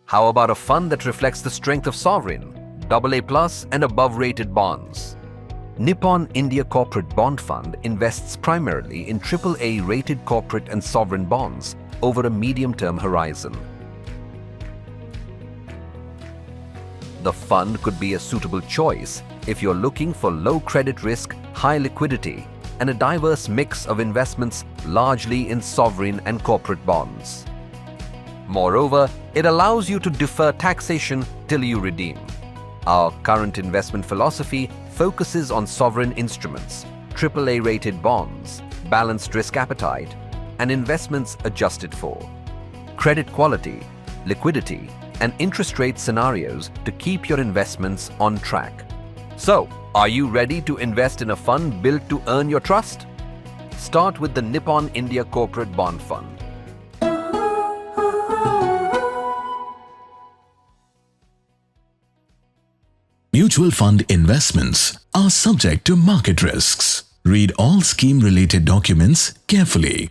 How about a fund that reflects the strength of sovereign, AA+ and above rated bonds? Nippon India Corporate Bond Fund invests primarily in AAA rated corporate and sovereign bonds over a medium-term horizon. The fund could be a suitable choice if you're looking for low credit risk, high liquidity, and a diverse mix of investments largely in sovereign and corporate bonds. Moreover, it allows you to defer taxation till you redeem. Our current investment philosophy focuses on sovereign instruments, AAA-rated bonds, balanced risk appetite, and investments adjusted for credit quality, liquidity, and interest rate scenarios to keep your investments on track. So, are you ready to invest in a fund built to earn your trust? Start with the Nippon India Corporate Bond Fund. Mutual fund investments are subject to market risks. Read all scheme-related documents carefully.